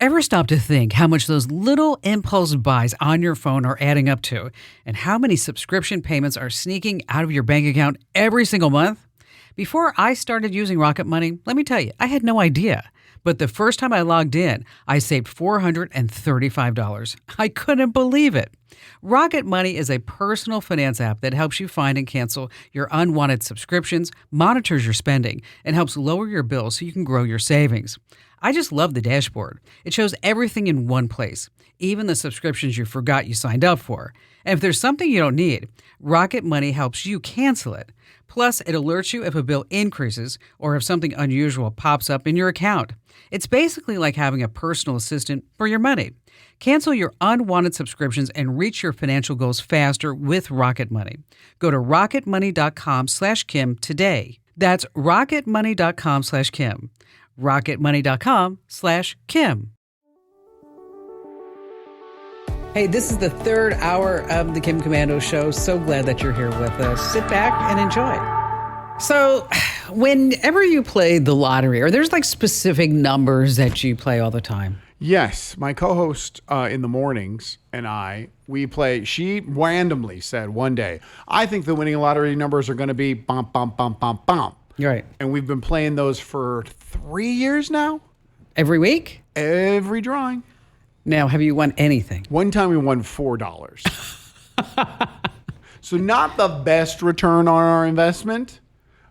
Ever stop to think how much those little impulse buys on your phone are adding up to, and how many subscription payments are sneaking out of your bank account every single month? Before I started using Rocket Money, let me tell you, I had no idea. But the first time I logged in, I saved $435. I couldn't believe it. Rocket Money is a personal finance app that helps you find and cancel your unwanted subscriptions, monitors your spending, and helps lower your bills so you can grow your savings. I just love the dashboard. It shows everything in one place, even the subscriptions you forgot you signed up for. And if there's something you don't need, Rocket Money helps you cancel it. Plus, it alerts you if a bill increases or if something unusual pops up in your account. It's basically like having a personal assistant for your money. Cancel your unwanted subscriptions and reach your financial goals faster with Rocket Money. Go to rocketmoney.com/Kim today. That's rocketmoney.com/Kim. rocketmoney.com/Kim. Hey, this is the third hour of the Kim Komando Show. So glad that you're here with us. Sit back and enjoy. So whenever you play the lottery, or there's like specific numbers that you play all the time? Yes. My co-host in the mornings and we play. She randomly said one day, I think the winning lottery numbers are going to be bump, bump, bump, bump, bump. Right. And we've been playing those for 3 years now. Every week? Every drawing. Now, have you won anything? One time we won $4. So not the best return on our investment,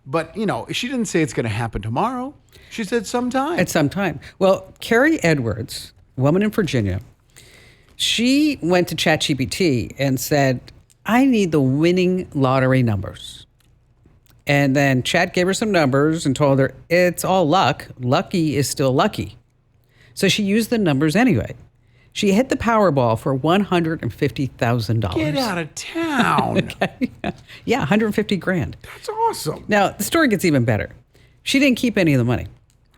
but she didn't say it's going to happen tomorrow. She said sometime. At some time. Well, Carrie Edwards, woman in Virginia, she went to ChatGPT and said, I need the winning lottery numbers. And then Chat gave her some numbers and told her it's all luck. Lucky is still lucky. So she used the numbers anyway. She hit the Powerball for $150,000. Get out of town. Okay. Yeah, 150 grand. That's awesome. Now, the story gets even better. She didn't keep any of the money.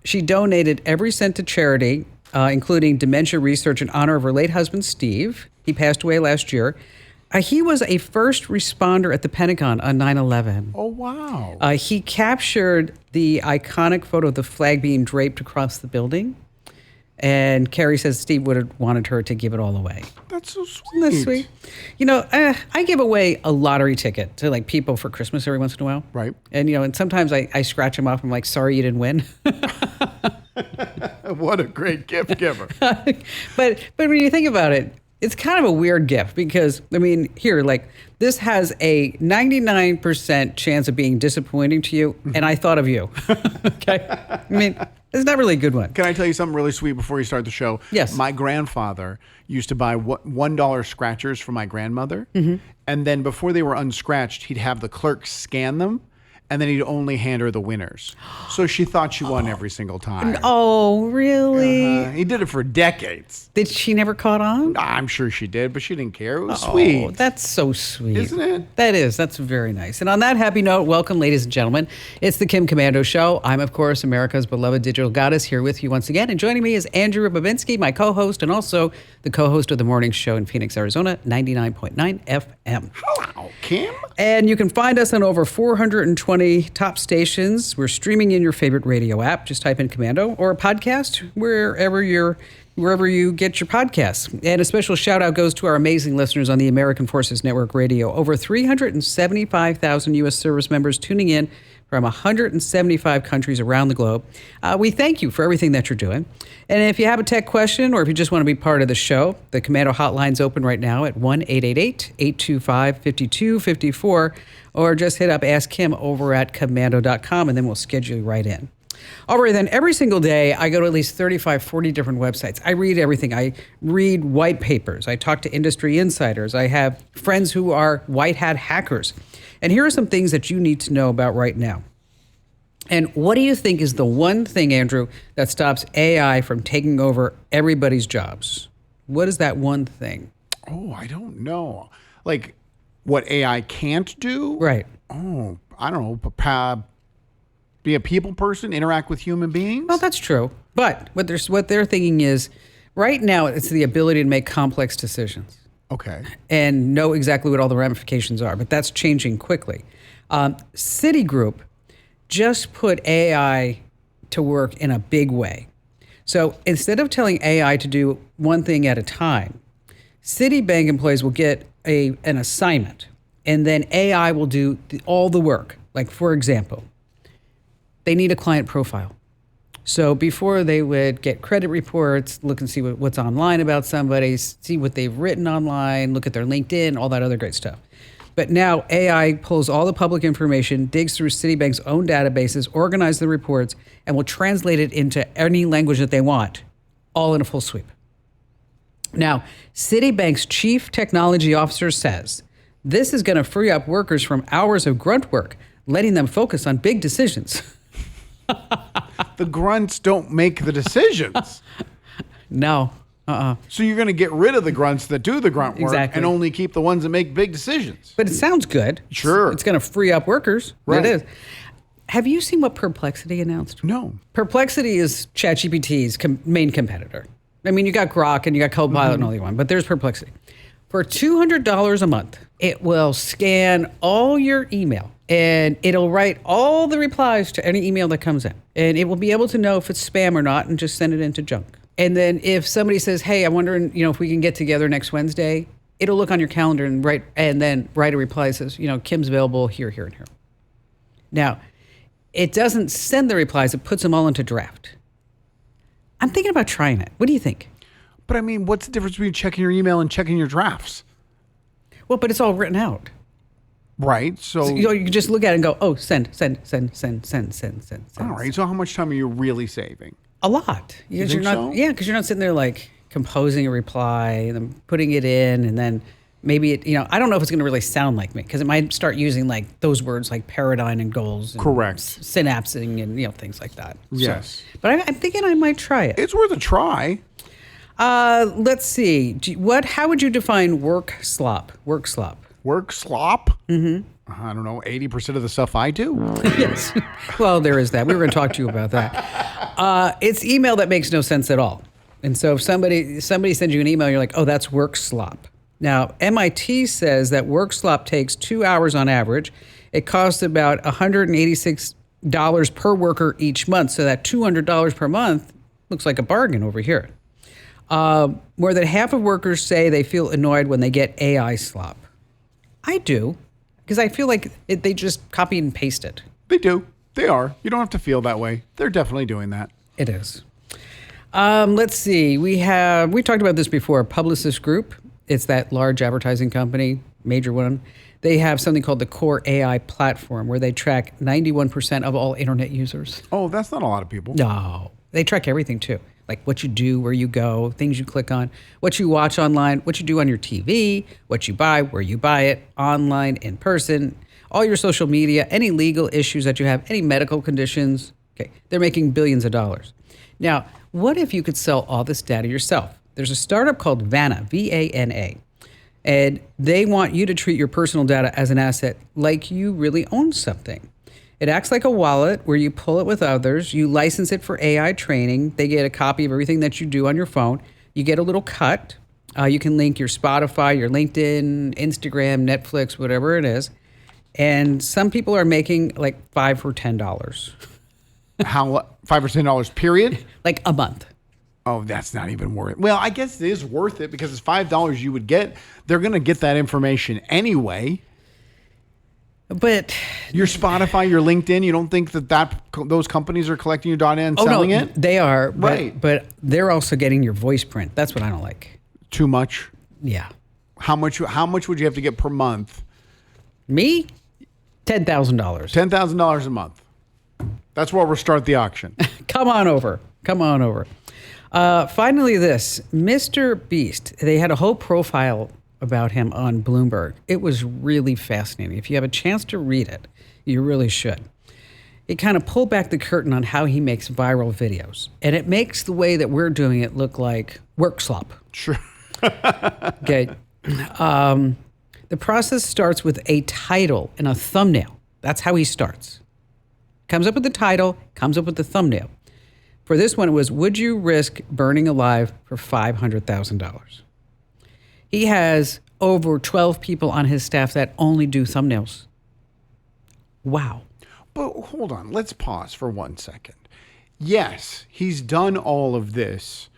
She donated every cent to charity, including dementia research in honor of her late husband, Steve. He passed away last year. He was a first responder at the Pentagon on 9/11. Oh, wow. He captured the iconic photo of the flag being draped across the building. And Carrie says Steve would have wanted her to give it all away. That's so sweet. Isn't that sweet? I give away a lottery ticket to like people for Christmas every once in a while. Right. And, and sometimes I scratch them off. I'm like, sorry you didn't win. What a great gift giver. But when you think about it, it's kind of a weird gift because, this has a 99% chance of being disappointing to you, and I thought of you. Okay? It's not really a good one. Can I tell you something really sweet before you start the show? Yes. My grandfather used to buy $1 scratchers for my grandmother, and then before they were unscratched, he'd have the clerk scan them, and then he'd only hand her the winners. So she thought she won every single time. Oh, really? He did it for decades. Did she never caught on? I'm sure she did, but she didn't care. It was sweet. Oh, that's so sweet. Isn't it? That is. That's very nice. And on that happy note, welcome, ladies and gentlemen. It's the Kim Komando Show. I'm, of course, America's beloved digital goddess, here with you once again. And joining me is Andrew Babinski, my co-host, and also the co-host of the morning show in Phoenix, Arizona, 99.9 FM. Hello, Kim. And you can find us on over 420 top stations. We're streaming in your favorite radio app. Just type in Commando, or a podcast wherever you get your podcasts. And a special shout out goes to our amazing listeners on the American Forces Network Radio. Over 375,000 U.S. service members tuning in from 175 countries around the globe. We thank you for everything that you're doing. And if you have a tech question or if you just want to be part of the show, the Commando hotline's open right now at 1-888-825-5254, or just hit up Ask Kim over at commando.com, and then we'll schedule you right in. All right, then every single day I go to at least 35, 40 different websites. I read everything. I read white papers. I talk to industry insiders. I have friends who are white hat hackers. And here are some things that you need to know about right now. And what do you think is the one thing, Andrew, that stops AI from taking over everybody's jobs? What is that one thing? Oh, I don't know. Like what AI can't do? Right. Oh, I don't know. Be a people person, interact with human beings? Well, that's true. But what they're thinking is, right now, it's the ability to make complex decisions. Okay. And know exactly what all the ramifications are. But that's changing quickly. Citigroup just put AI to work in a big way. So instead of telling AI to do one thing at a time, Citibank employees will get an assignment, and then AI will do all the work. Like, for example, they need a client profile. So before they would get credit reports, look and see what's online about somebody, see what they've written online, look at their LinkedIn, all that other great stuff. But now AI pulls all the public information, digs through Citibank's own databases, organizes the reports, and will translate it into any language that they want, all in a full sweep. Now, Citibank's chief technology officer says this is going to free up workers from hours of grunt work, letting them focus on big decisions. The grunts don't make the decisions. No. So you're going to get rid of the grunts that do the grunt work Exactly. and only keep the ones that make big decisions. But it sounds good. Sure. It's going to free up workers. Right. It is. Have you seen what Perplexity announced? No. Perplexity is ChatGPT's main competitor. I mean, you got Grok and you got Copilot and all you want, but there's Perplexity. For $200 a month, it will scan all your email and it'll write all the replies to any email that comes in. And it will be able to know if it's spam or not and just send it into junk. And then if somebody says, hey, I'm wondering, if we can get together next Wednesday, it'll look on your calendar and write a reply that says, Kim's available here, here, and here. Now, it doesn't send the replies, it puts them all into draft. I'm thinking about trying it. What do you think? But I mean, what's the difference between checking your email and checking your drafts? Well, but it's all written out. Right. So You can just look at it and go, oh, send. all right. So how much time are you really saving? A lot. You Because think not, so? Yeah, because you're not sitting there like composing a reply and then putting it in and then maybe it, I don't know if it's going to really sound like me because it might start using like those words like paradigm and goals. And Correct. Synapsing and, things like that. Yes. So, but I'm thinking I might try it. It's worth a try. Let's see. How would you define workslop? Workslop. Work slop? Mm-hmm. I don't know, 80% of the stuff I do? Yes. Well, there is that. We were going to talk to you about that. It's email that makes no sense at all. And so if somebody sends you an email, you're like, oh, that's work slop. Now, MIT says that work slop takes 2 hours on average. It costs about $186 per worker each month. So that $200 per month looks like a bargain over here. More than half of workers say they feel annoyed when they get AI slop. I do, because I feel like they just copy and paste it. They do. They are. You don't have to feel that way. They're definitely doing that. It is. Let's see. We talked about this before. Publicis Group. It's that large advertising company, major one. They have something called the Core AI platform where they track 91% of all internet users. Oh, that's not a lot of people. No, they track everything too. Like what you do, where you go, things you click on, what you watch online, what you do on your TV, what you buy, where you buy it, online, in person, all your social media, any legal issues that you have, any medical conditions. Okay, they're making billions of dollars. Now, what if you could sell all this data yourself? There's a startup called Vana, V-A-N-A, and they want you to treat your personal data as an asset like you really own something. It acts like a wallet where you pull it with others. You license it for AI training. They get a copy of everything that you do on your phone. You get a little cut. You can link your Spotify, your LinkedIn, Instagram, Netflix, whatever it is. And some people are making like $5 or $10. How, $5 or $10 period? Like a month. Oh, that's not even worth it. Well, I guess it is worth it because it's $5 you would get. They're going to get that information anyway. But your Spotify, your LinkedIn, you don't think that those companies are collecting your data and selling it? They are. Right. But they're also getting your voice print. That's what I don't like. Too much? Yeah. How much would you have to get per month? Me? $10,000. $10,000 a month. That's where we'll start the auction. Come on over. Finally, this MrBeast. They had a whole profile about him on Bloomberg. It was really fascinating. If you have a chance to read it, you really should. It kind of pulled back the curtain on how he makes viral videos. And it makes the way that we're doing it look like workslop. Sure. Okay. The process starts with a title and a thumbnail. That's how he starts. Comes up with the title, comes up with the thumbnail. For this one, it was, would you risk burning alive for $500,000? He has over 12 people on his staff that only do thumbnails. Wow. But hold on, let's pause for 1 second. yes, he's done all of this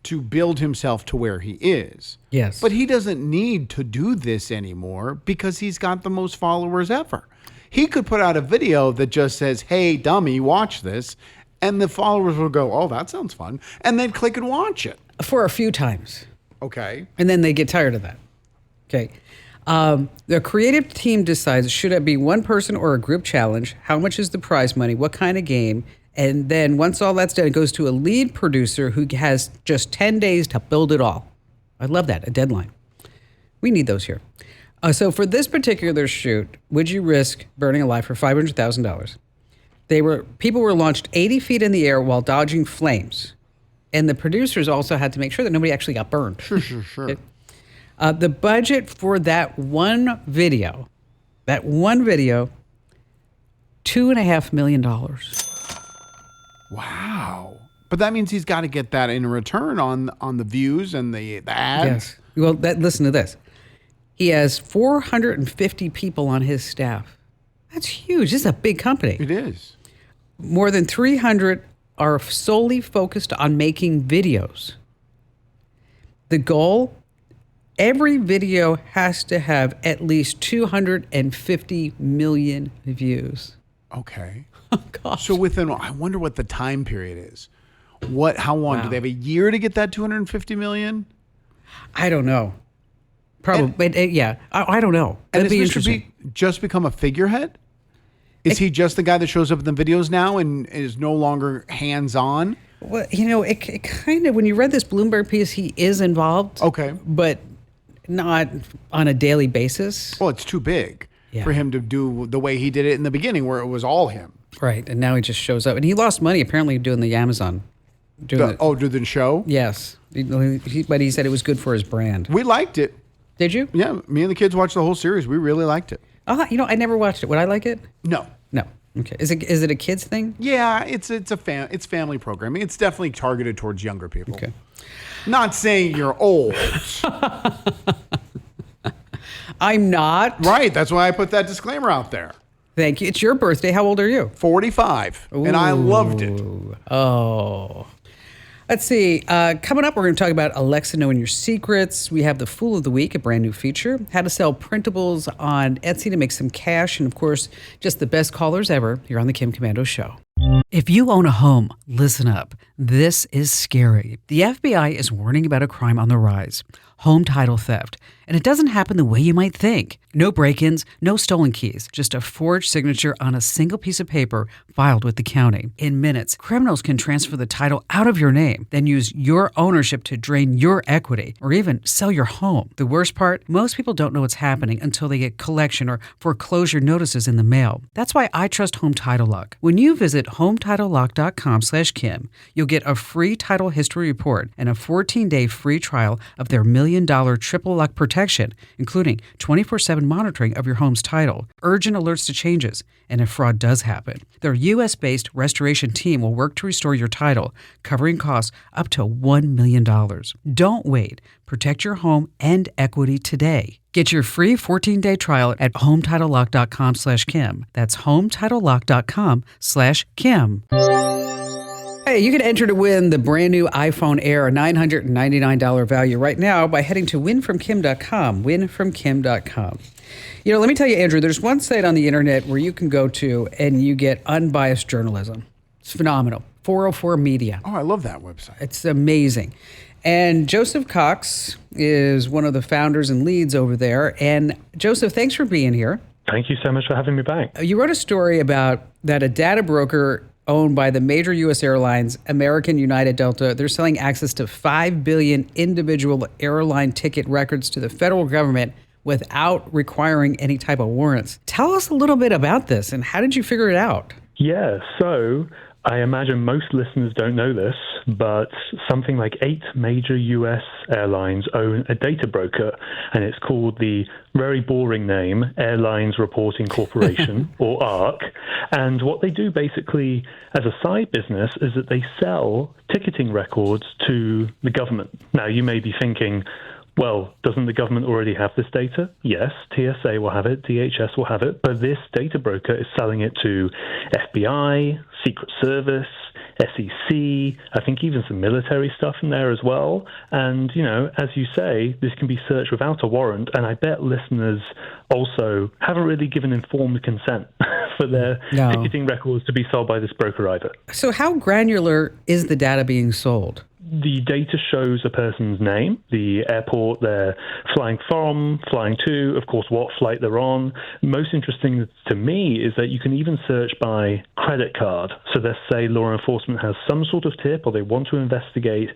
to build himself to where he is. Yes. But he doesn't need to do this anymore because he's got the most followers ever. He could put out a video that just says, hey, dummy, watch this. And the followers will go, oh, that sounds fun. And then click and watch it. For a few times. Okay. And then they get tired of that. Okay. The creative team decides, should it be one person or a group challenge? How much is the prize money? What kind of game? And then once all that's done, it goes to a lead producer who has just 10 days to build it all. I love that, a deadline. We need those here. So for this particular shoot, would you risk burning alive for $500,000? People were launched 80 feet in the air while dodging flames. And the producers also had to make sure that nobody actually got burned. Sure. The budget for that one video, $2.5 million. Wow. But that means he's got to get that in return on the views and the ads. Yes. Well, listen to this. He has 450 people on his staff. That's huge. This is a big company. It is. More than 300 are solely focused on making videos. The goal, every video has to have at least 250 million views. Okay. Oh, gosh. So I wonder what the time period is. How long? Wow. Do they have a year to get that 250 million? I don't know. Probably, yeah. I don't know. And That'd be has interesting. Mr. B just become a figurehead? Is he just the guy that shows up in the videos now and is no longer hands-on? Well, it kind of, when you read this Bloomberg piece, he is involved. Okay. But not on a daily basis. Well, it's too big Yeah. for him to do the way he did it in the beginning where it was all him. Right. And now he just shows up. And he lost money apparently doing the Amazon. Do the show? Yes. But he said it was good for his brand. We liked it. Did you? Yeah, me and the kids watched the whole series. We really liked it. I never watched it. Would I like it? No. No. Okay. Is it a kids thing? Yeah, it's family programming. It's definitely targeted towards younger people. Okay. Not saying you're old. I'm not. Right. That's why I put that disclaimer out there. Thank you. It's your birthday. How old are you? 45. And I loved it. Oh. Let's see. Coming up, we're going to talk about Alexa knowing your secrets. We have the Fool of the Week, a brand new feature. How to sell printables on Etsy to make some cash. And, of course, just the best callers ever here on The Kim Commando Show. If you own a home, listen up. This is scary. The FBI is warning about a crime on the rise. Home title theft. And it doesn't happen the way you might think. No break-ins, no stolen keys, just a forged signature on a single piece of paper filed with the county. In minutes, criminals can transfer the title out of your name, then use your ownership to drain your equity or even sell your home. The worst part, most people don't know what's happening until they get collection or foreclosure notices in the mail. That's why I trust Home Title Lock. When you visit HometitleLock.com/Kim, you'll get a free title history report and a 14-day free trial of their $1 million triple lock protection, including 24/7 monitoring of your home's title, urgent alerts to changes, and if fraud does happen. Their U.S.-based restoration team will work to restore your title, covering costs up to $1 million. Don't wait. Protect your home and equity today. Get your free 14-day trial at HometitleLock.com/Kim. That's HometitleLock.com/Kim. Hey, you can enter to win the brand new iPhone Air, a $999 value right now by heading to winfromkim.com, winfromkim.com. Let me tell you, Andrew, there's one site on the internet where you can go to and you get unbiased journalism. It's phenomenal. 404 Media. Oh, I love that website. It's amazing. And Joseph Cox is one of the founders and leads over there. And Joseph, thanks for being here. Thank you so much for having me back. You wrote a story about that a data broker owned by the major U.S. airlines, American, United, Delta, they're selling access to 5 billion individual airline ticket records to the federal government without requiring any type of warrants. Tell us a little bit about this and how did you figure it out? Yeah, so I imagine most listeners don't know this, but something like 8 major U.S. airlines own a data broker, and it's called the very boring name, Airlines Reporting Corporation, or ARC. And what they do basically as a side business is that they sell ticketing records to the government. Now, you may be thinking, well, doesn't the government already have this data? Yes, TSA will have it, DHS will have it, but this data broker is selling it to FBI, Secret Service, SEC, I think even some military stuff in there as well. And, as you say, this can be searched without a warrant. And I bet listeners also haven't really given informed consent for their ticketing records to be sold by this broker either. So how granular is the data being sold? The data shows a person's name, the airport they're flying from, flying to, of course, what flight they're on. Most interesting to me is that you can even search by credit card. So let's say law enforcement has some sort of tip or they want to investigate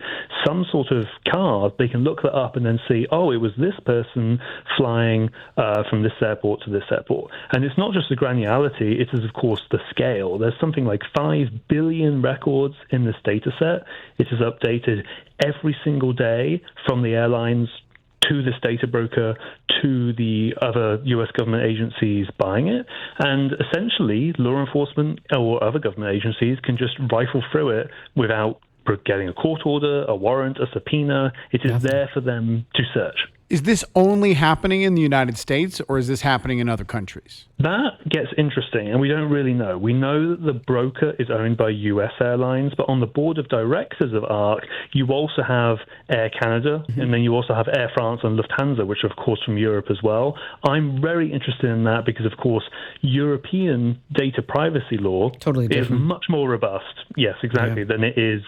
some sort of card. They can look that up and then see, oh, it was this person flying from this airport to this airport. And it's not just the granularity, it is, of course, the scale. There's something like 5 billion records in this data set. It is updated every single day from the airlines to this data broker to the other U.S. government agencies buying it. And essentially, law enforcement or other government agencies can just rifle through it without getting a court order, a warrant, a subpoena. It is there for them to search. Is this only happening in the United States, or is this happening in other countries? That gets interesting, and we don't really know. We know that the broker is owned by U.S. airlines, but on the board of directors of ARC, you also have Air Canada, and then you also have Air France and Lufthansa, which are, of course, from Europe as well. I'm very interested in that because, of course, European data privacy law is much more robust, yes, exactly, than it is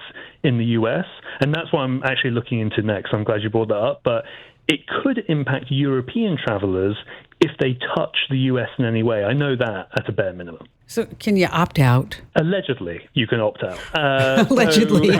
in the U.S., and that's what I'm actually looking into next. I'm glad you brought that up, but it could impact European travelers if they touch the U.S. in any way. I know that at a bare minimum. So can you opt out? Allegedly, you can opt out. Allegedly.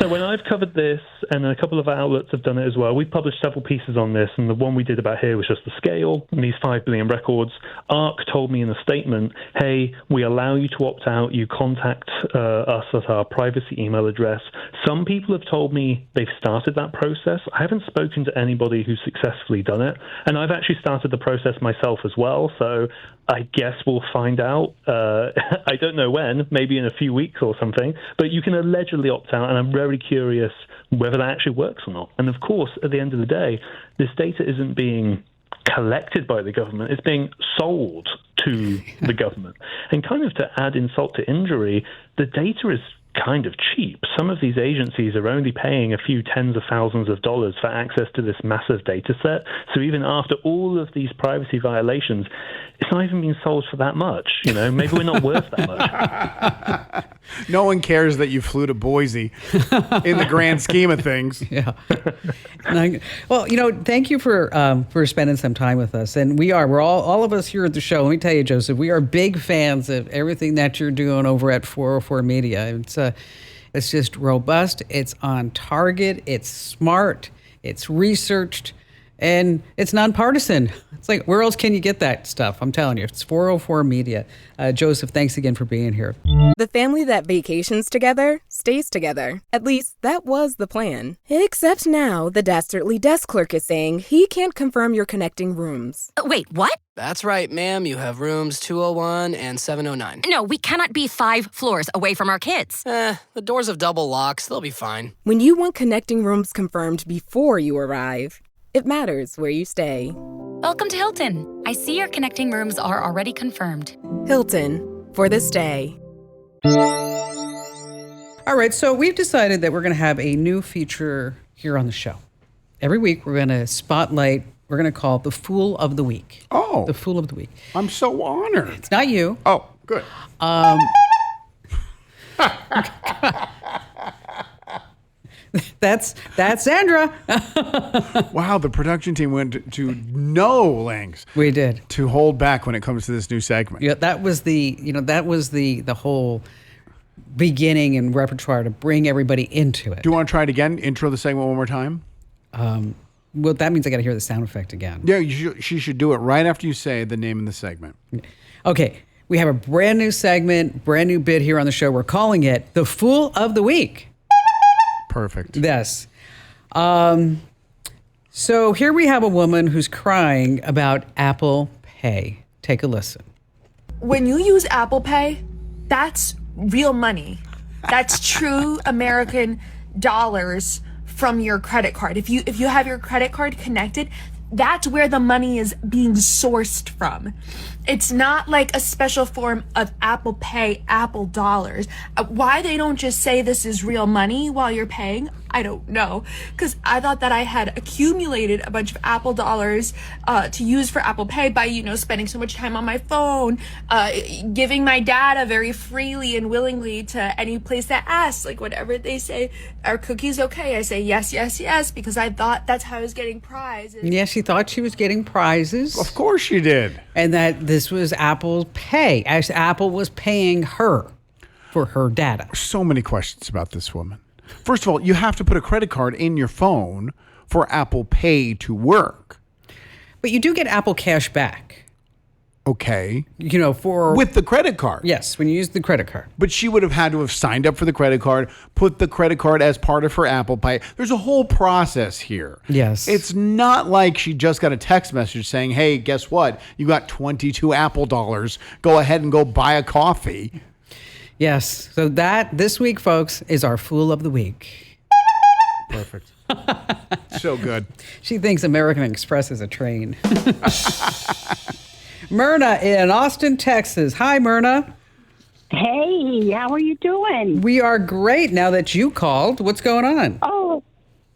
So when I've covered this, and a couple of outlets have done it as well, we've published several pieces on this, and the one we did about here was just the scale and these 5 billion records. ARC told me in a statement, hey, we allow you to opt out. You contact us at our privacy email address. Some people have told me they've started that process. I haven't spoken to anybody who's successfully done it, and I've actually started the process myself as well, so I guess we'll find out. I don't know when, maybe in a few weeks or something, but you can allegedly opt out, and I'm very curious whether that actually works or not. And of course, at the end of the day, this data isn't being collected by the government, it's being sold to the government. And kind of to add insult to injury, the data is kind of cheap. Some of these agencies are only paying a few tens of thousands of dollars for access to this massive data set. So even after all of these privacy violations, it's not even being sold for that much. Maybe we're not worth that much. No one cares that you flew to Boise in the grand scheme of things. Yeah. Well, thank you for spending some time with us. And we're all of us here at the show. Let me tell you, Joseph, we are big fans of everything that you're doing over at 404 Media. It's just robust. It's on target. It's smart. It's researched. And it's nonpartisan. It's like, where else can you get that stuff? I'm telling you, it's 404 Media. Joseph, thanks again for being here. The family that vacations together stays together. At least that was the plan. Except now the dastardly desk clerk is saying he can't confirm your connecting rooms. Wait, what? That's right, ma'am. You have rooms 201 and 709. No, we cannot be 5 floors away from our kids. The doors have double locks. They'll be fine. When you want connecting rooms confirmed before you arrive, it matters where you stay. Welcome to Hilton. I see your connecting rooms are already confirmed. Hilton, for the stay. All right, so we've decided that we're going to have a new feature here on the show. Every week, we're going to spotlight, we're going to call it the Fool of the Week. Oh. The Fool of the Week. I'm so honored. It's not you. Oh, good. That's Sandra. Wow, the production team went to no lengths. We did. To hold back when it comes to this new segment. Yeah, that was the whole beginning and repertoire to bring everybody into it. Do you want to try it again? Intro the segment one more time? Well, that means I got to hear the sound effect again. Yeah, she should do it right after you say the name of the segment. Okay, we have a brand new segment, brand new bit here on the show. We're calling it the Fool of the Week. Perfect. Yes. So here we have a woman who's crying about Apple Pay. Take a listen. When you use Apple Pay, that's real money. That's true American dollars from your credit card. If you have your credit card connected, that's where the money is being sourced from. It's not like a special form of Apple Pay, Apple dollars. Why they don't just say this is real money while you're paying, I don't know. Because I thought that I had accumulated a bunch of Apple dollars to use for Apple Pay by, spending so much time on my phone, giving my data very freely and willingly to any place that asks, like whatever they say, are cookies okay? I say yes, yes, yes, because I thought that's how I was getting prizes. Yeah, she thought she was getting prizes. Of course she did. And that this was Apple's pay, as Apple was paying her for her data. So many questions about this woman. First of all, you have to put a credit card in your phone for Apple Pay to work. But you do get Apple Cash back. Okay. For... With the credit card. Yes, when you use the credit card. But she would have had to have signed up for the credit card, put the credit card as part of her Apple Pay. There's a whole process here. Yes. It's not like she just got a text message saying, hey, guess what? You got 22 Apple dollars. Go ahead and go buy a coffee. Yes. So this week, folks, is our Fool of the Week. Perfect. So good. She thinks American Express is a train. Myrna in Austin, Texas. Hi, Myrna. Hey, how are you doing? We are great now that you called. What's going on? Oh,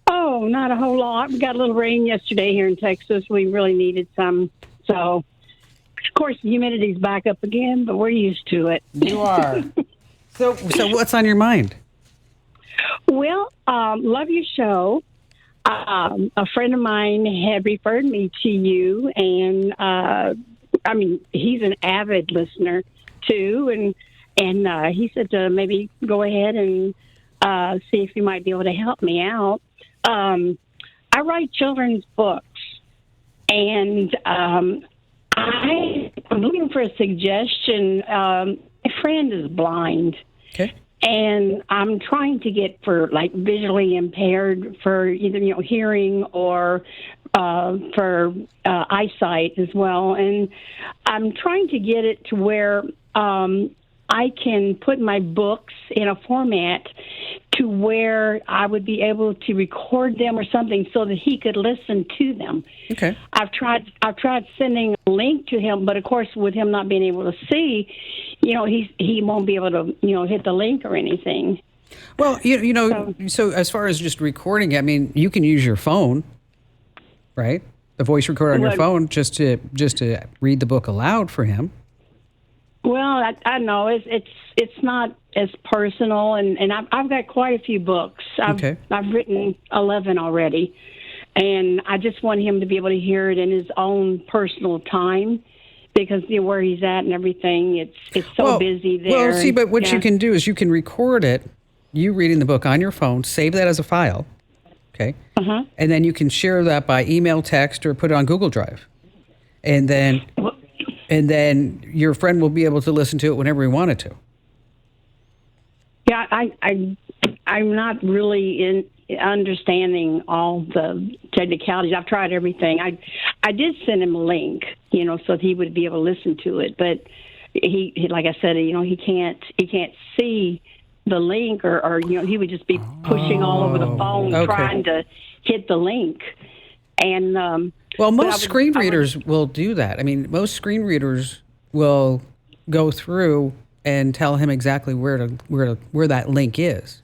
not a whole lot. We got a little rain yesterday here in Texas. We really needed some. So, of course, the humidity's back up again, but we're used to it. You are. So what's on your mind? Well, love your show. A friend of mine had referred me to you, and he's an avid listener too, and he said to maybe go ahead and see if you might be able to help me out. I write children's books, and I'm looking for a suggestion. My friend is blind. Okay. And I'm trying to get for like visually impaired for either, hearing or for eyesight as well. And I'm trying to get it to where I can put my books in a format to where I would be able to record them or something so that he could listen to them. Okay. I've tried sending a link to him, but of course, with him not being able to see, he won't be able to, hit the link or anything. Well, so as far as just recording, you can use your phone, right? The voice recorder on your phone just to read the book aloud for him. Well, I know it's not as personal, and I've got quite a few books. I've written 11 already, and I just want him to be able to hear it in his own personal time, because where he's at and everything, it's so busy there. Well, see, but what you can do is you can record it, you reading the book on your phone, save that as a file, okay, and then you can share that by email, text, or put it on Google Drive, and then your friend will be able to listen to it whenever he wanted to. Yeah, I'm not really in understanding all the technicalities. I've tried everything. I did send him a link, so that he would be able to listen to it. But he like I said, he can't see the link, or he would just be pushing all over the phone trying to hit the link. And well, most screen readers will do that. Most screen readers will go through and tell him exactly where that link is.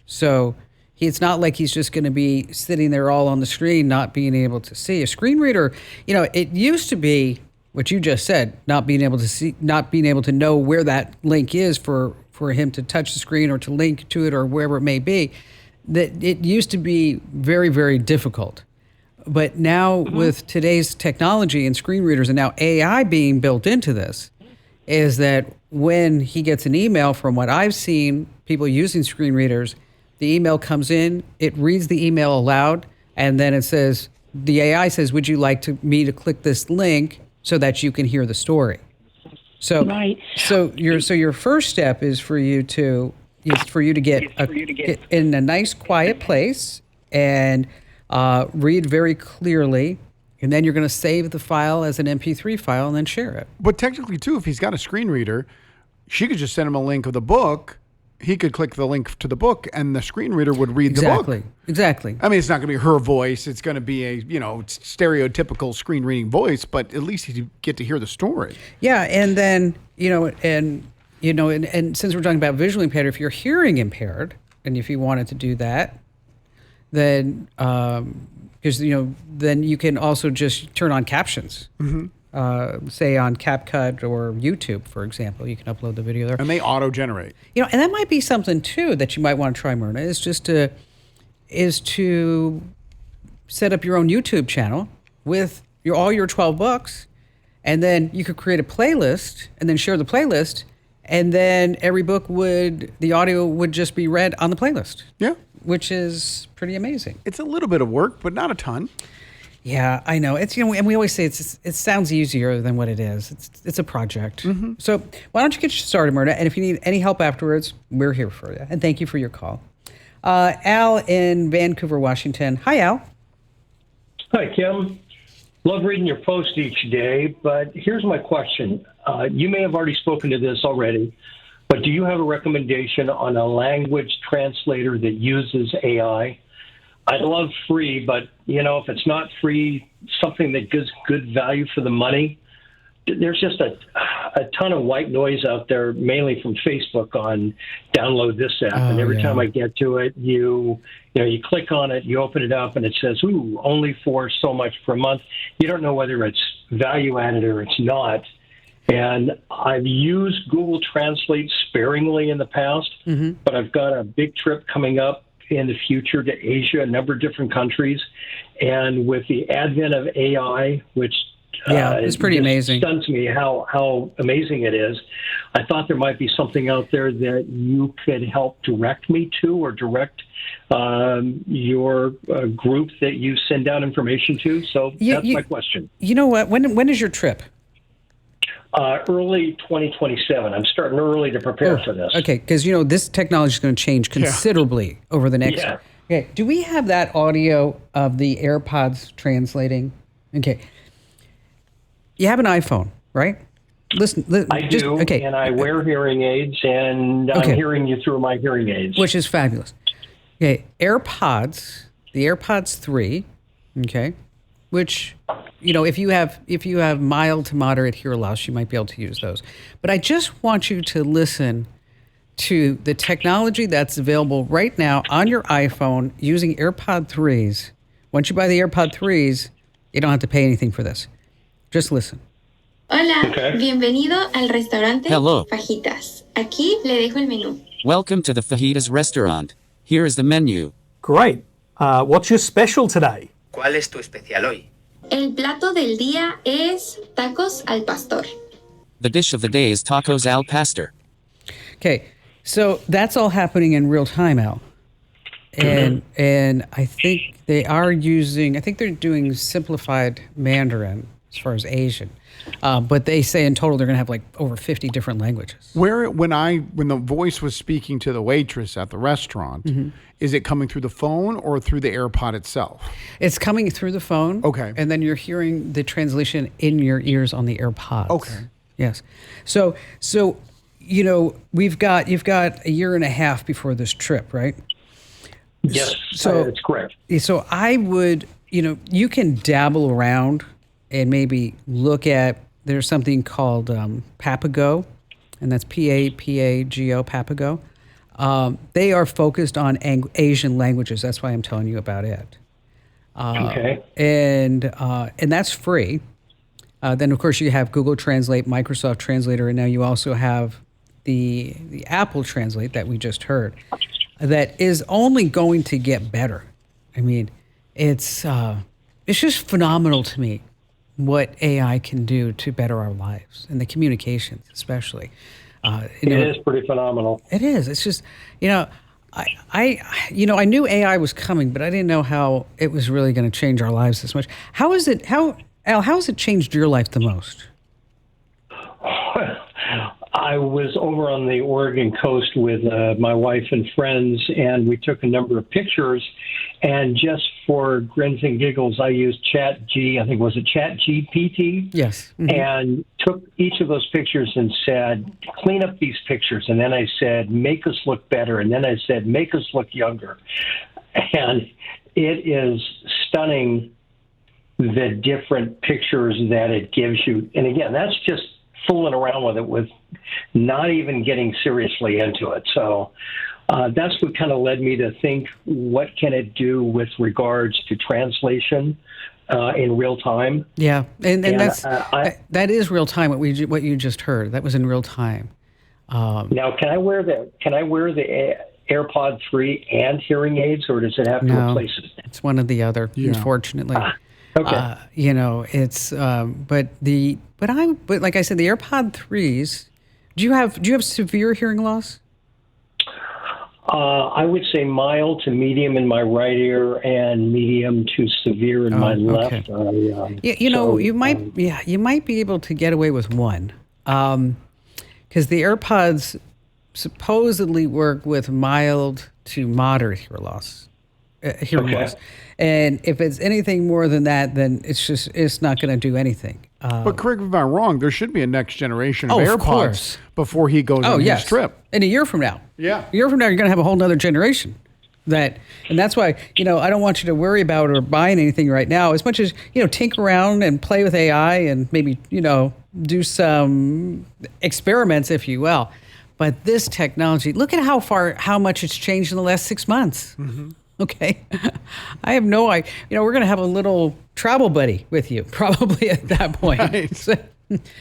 So it's not like he's just going to be sitting there all on the screen, not being able to see. A screen reader, it used to be what you just said, not being able to see, not being able to know where that link is for him to touch the screen or to link to it or wherever it may be. That it used to be very, very difficult. But now with today's technology and screen readers and now AI being built into this, is that when he gets an email, from what I've seen people using screen readers, the email comes in, it reads the email aloud, and then it says, the AI says, would you like me to click this link so that you can hear the story? So, so your first step is for you to get in a nice quiet place and read very clearly, and then you're going to save the file as an MP3 file and then share it. But technically, too, if he's got a screen reader, she could just send him a link of the book, he could click the link to the book and the screen reader would read the book. Exactly. I mean, it's not going to be her voice. It's going to be a, stereotypical screen reading voice, but at least you get to hear the story. Yeah. And then, and since we're talking about visually impaired, if you're hearing impaired and if you wanted to do that, then, because, then you can also just turn on captions. Mm-hmm. Say on CapCut or YouTube, for example, you can upload the video there. And they auto-generate. And that might be something too that you might want to try, Myrna, is to set up your own YouTube channel with all your 12 books, and then you could create a playlist and then share the playlist, and then every book the audio would just be read on the playlist. Yeah. Which is pretty amazing. It's a little bit of work, but not a ton. Yeah, I know. It's and we always say it sounds easier than what it is. It's a project. Mm-hmm. So why don't you get started, Myrna? And if you need any help afterwards, we're here for you. And thank you for your call. Al in Vancouver, Washington. Hi, Al. Hi, Kim. Love reading your post each day, but here's my question. You may have already spoken to this already, but do you have a recommendation on a language translator that uses AI? I love free, but, if it's not free, something that gives good value for the money, there's just a ton of white noise out there, mainly from Facebook on download this app. And every time I get to it, you click on it, you open it up, and it says, only for so much per month. You don't know whether it's value added or it's not. And I've used Google Translate sparingly in the past, but I've got a big trip coming up in the future to Asia, a number of different countries. And with the advent of AI, which it's pretty amazing. Stuns me how amazing it is. I thought there might be something out there that you could help direct me to, or direct your group that you send out information to. So that's my question. You know what? When is your trip? Early 2027. I'm starting early to prepare for this. Okay, because this technology is going to change considerably over the next. Yeah. Okay, do we have that audio of the AirPods translating? Okay, you have an iPhone, right? Listen. I do. Okay, and I wear hearing aids, and I'm hearing you through my hearing aids, which is fabulous. Okay, AirPods, the AirPods 3. Okay, which. If you have mild to moderate hearing loss, you might be able to use those. But I just want you to listen to the technology that's available right now on your iPhone using AirPod 3s. Once you buy the AirPod 3s, you don't have to pay anything for this. Just listen. Hola, bienvenido al restaurante Fajitas. Aquí le dejo el menú. Welcome to the Fajitas restaurant. Here is the menu. Great. What's your special today? ¿Cuál es tu especial hoy? El plato del día es tacos al pastor. The dish of the day is tacos al pastor. Okay, so that's all happening in real time, Al. And I think they're doing simplified Mandarin as far as Asian. But they say in total they're going to have like over 50 different languages. When the voice was speaking to the waitress at the restaurant, is it coming through the phone or through the AirPod itself? It's coming through the phone. Okay. And then you're hearing the translation in your ears on the AirPods. Okay. Yes. So you've got a year and a half before this trip, right? Yes, that's correct. So I would, you can dabble around and maybe look at, there's something called Papago, and that's Papago, Papago. They are focused on Asian languages. That's why I'm telling you about it. Okay. And that's free. Then, of course, you have Google Translate, Microsoft Translator, and now you also have the Apple Translate that we just heard that is only going to get better. I mean, it's just phenomenal to me what AI can do to better our lives and the communications, especially. It is pretty phenomenal. It is. It's just, I knew AI was coming, but I didn't know how it was really going to change our lives this much. How has it changed your life the most? I was over on the Oregon coast with my wife and friends, and we took a number of pictures. And just for grins and giggles, I used Chat GPT? Yes. Mm-hmm. And took each of those pictures and said, clean up these pictures. And then I said, make us look better. And then I said, make us look younger. And it is stunning, the different pictures that it gives you. And again, that's just fooling around with it, with not even getting seriously into it. So that's what kind of led me to think, what can it do with regards to translation in real time? Yeah, and that's that is real time. What you just heard, that was in real time. Now, can I wear the AirPod 3 and hearing aids, or does it have to replace it? It's one or the other, unfortunately. Okay. It's but like I said, the AirPod 3s. Do you have severe hearing loss? I would say mild to medium in my right ear and medium to severe in my left. You might be able to get away with one, because the AirPods supposedly work with mild to moderate hearing loss. And if it's anything more than that, then it's not going to do anything. But correct me if I'm wrong, there should be a next generation of AirPods before he goes on his trip. In a year from now. Yeah. A year from now, you're going to have a whole nother generation. And that's why, I don't want you to worry about or buying anything right now. As much as, tinker around and play with AI and maybe, do some experiments, if you will. But this technology, look at how much it's changed in the last 6 months. Mm-hmm. Okay. I have no idea. We're going to have a little travel buddy with you probably at that point. Right. So,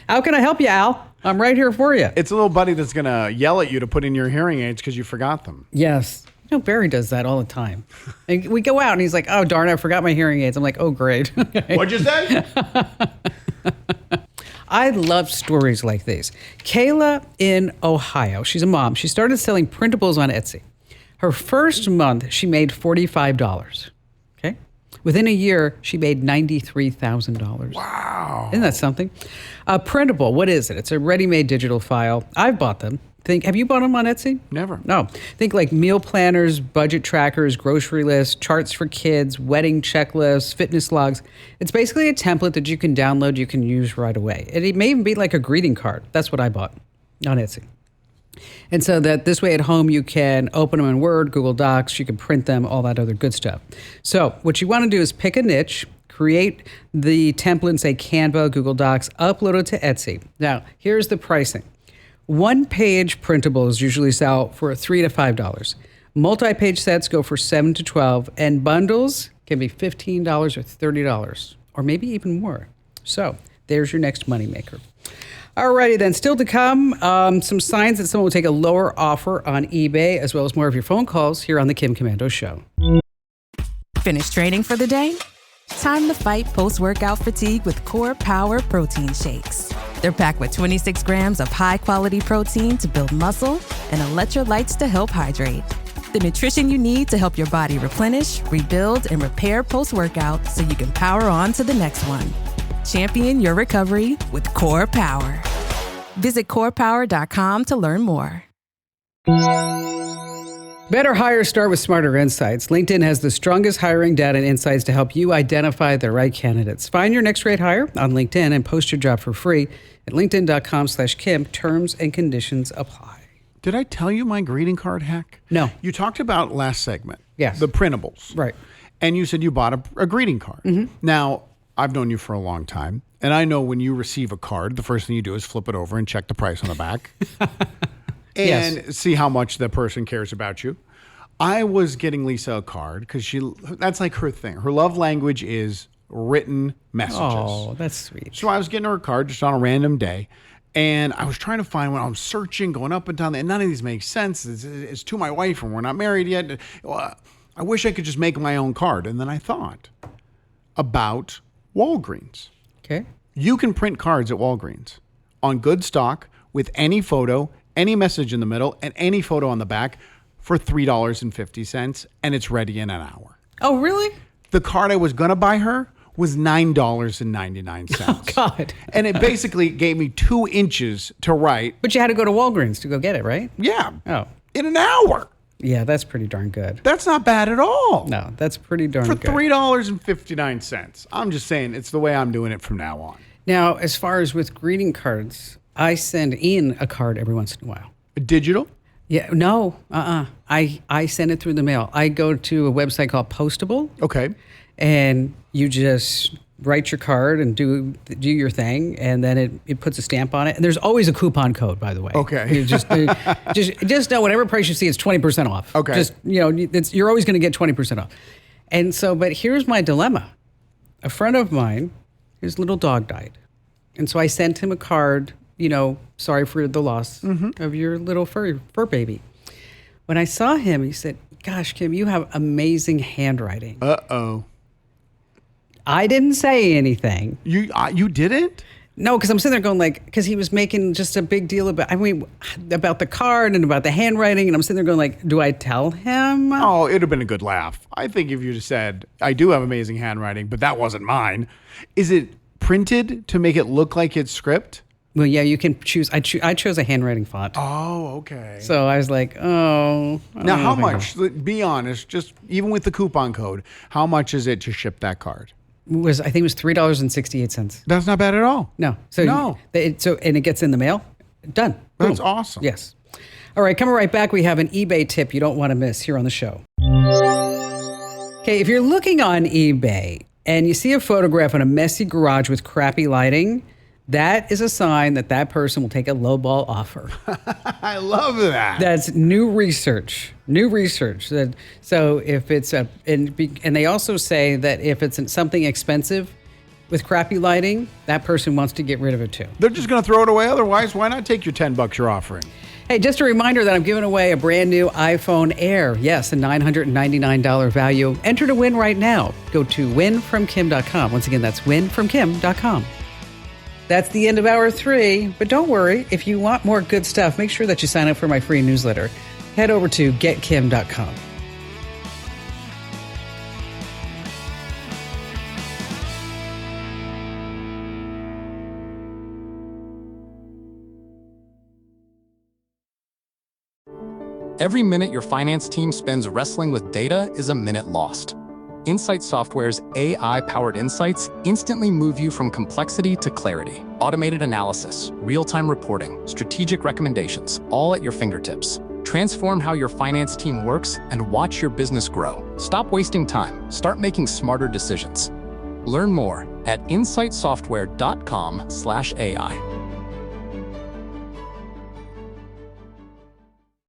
how can I help you, Al? I'm right here for you. It's a little buddy that's going to yell at you to put in your hearing aids because you forgot them. Yes. Barry does that all the time. And we go out and he's like, oh, darn, I forgot my hearing aids. I'm like, oh, great. What'd you say? I love stories like these. Kayla in Ohio, she's a mom. She started selling printables on Etsy. Her first month, she made $45. Okay. Within a year, she made $93,000. Wow. Isn't that something? A printable, what is it? It's a ready-made digital file. I've bought them. Have you bought them on Etsy? Never. No. Think like meal planners, budget trackers, grocery lists, charts for kids, wedding checklists, fitness logs. It's basically a template that you can download, you can use right away. It may even be like a greeting card. That's what I bought on Etsy. And so that this way at home, you can open them in Word, Google Docs, you can print them, all that other good stuff. So what you want to do is pick a niche, create the template in, say, Canva, Google Docs, upload it to Etsy. Now, here's the pricing. One-page printables usually sell for $3 to $5. Multi-page sets go for $7 to $12, and bundles can be $15 or $30, or maybe even more. So there's your next moneymaker. Alrighty then, still to come, some signs that someone will take a lower offer on eBay, as well as more of your phone calls here on the Kim Komando Show. Finished training for the day? Time to fight post-workout fatigue with Core Power Protein Shakes. They're packed with 26 grams of high-quality protein to build muscle and electrolytes to help hydrate. The nutrition you need to help your body replenish, rebuild, and repair post-workout so you can power on to the next one. Champion your recovery with Core Power. Visit corepower.com to learn more. Better hires start with smarter insights. LinkedIn has the strongest hiring data and insights to help you identify the right candidates. Find your next great hire on LinkedIn and post your job for free at linkedin.com/Kim. Terms and conditions apply. Did I tell you my greeting card hack? No. You talked about last segment. Yes. The printables. Right. And you said you bought a greeting card. Mm-hmm. Now, I've known you for a long time, and I know when you receive a card, the first thing you do is flip it over and check the price on the back and see how much the person cares about you. I was getting Lisa a card because that's like her thing. Her love language is written messages. Oh, that's sweet. So I was getting her a card just on a random day, and I was trying to find one. I was searching, going up and down, and none of these make sense. It's to my wife, and we're not married yet. I wish I could just make my own card. And then I thought about Walgreens. Okay. You can print cards at Walgreens on good stock with any photo, any message in the middle, and any photo on the back for $3.50, and it's ready in an hour. Oh, really? The card I was going to buy her was $9.99. Oh, God. And it basically gave me 2 inches to write. But you had to go to Walgreens to go get it, right? Yeah. Oh. In an hour. Yeah, that's pretty darn good. That's not bad at all. No, that's pretty darn For good. $3.59. I'm just saying it's the way I'm doing it from now on. Now, as far as with greeting cards, I send Ian a card every once in a while. Digital? Yeah, no, I send it through the mail. I go to a website called Postable. Okay. And you just write your card and do your thing, and then it puts a stamp on it. And there's always a coupon code, by the way. Okay. You just know whatever price you see, it's 20% off. Okay. Just, you're always going to get 20% off. And so, but here's my dilemma. A friend of mine, his little dog died. And so I sent him a card, sorry for the loss of your little fur baby. When I saw him, he said, "Gosh, Kim, you have amazing handwriting." Uh-oh. I didn't say anything. You didn't? No, because I'm sitting there going because he was making just a big deal about the card and about the handwriting, and I'm sitting there going do I tell him? Oh, it'd have been a good laugh. I think if you just said, "I do have amazing handwriting, but that wasn't mine." Is it printed to make it look like it's script? Well, yeah, you can choose. I chose a handwriting font. Oh, okay. So I was like, oh. Now, how much? Be honest, just even with the coupon code, how much is it to ship that card? I think it was $3.68. That's not bad at all. No. And it gets in the mail. Done. That's Boom. awesome. Yes. All right, coming right back, we have an eBay tip you don't want to miss here on the show. Okay, if you're looking on eBay and you see a photograph in a messy garage with crappy lighting, that is a sign that person will take a lowball offer. I love that. That's new research. So if it's and they also say that if it's something expensive with crappy lighting, that person wants to get rid of it too. They're just going to throw it away otherwise. Why not take your $10 you're offering? Hey, just a reminder that I'm giving away a brand new iPhone Air. Yes, a $999 value. Enter to win right now. Go to winfromkim.com. Once again, that's winfromkim.com. That's the end of hour 3. But don't worry, if you want more good stuff, make sure that you sign up for my free newsletter. Head over to getkim.com. Every minute your finance team spends wrestling with data is a minute lost. Insight Software's AI-powered insights instantly move you from complexity to clarity. Automated analysis, real-time reporting, strategic recommendations, all at your fingertips. Transform how your finance team works and watch your business grow. Stop wasting time. Start making smarter decisions. Learn more at insightsoftware.com/AI.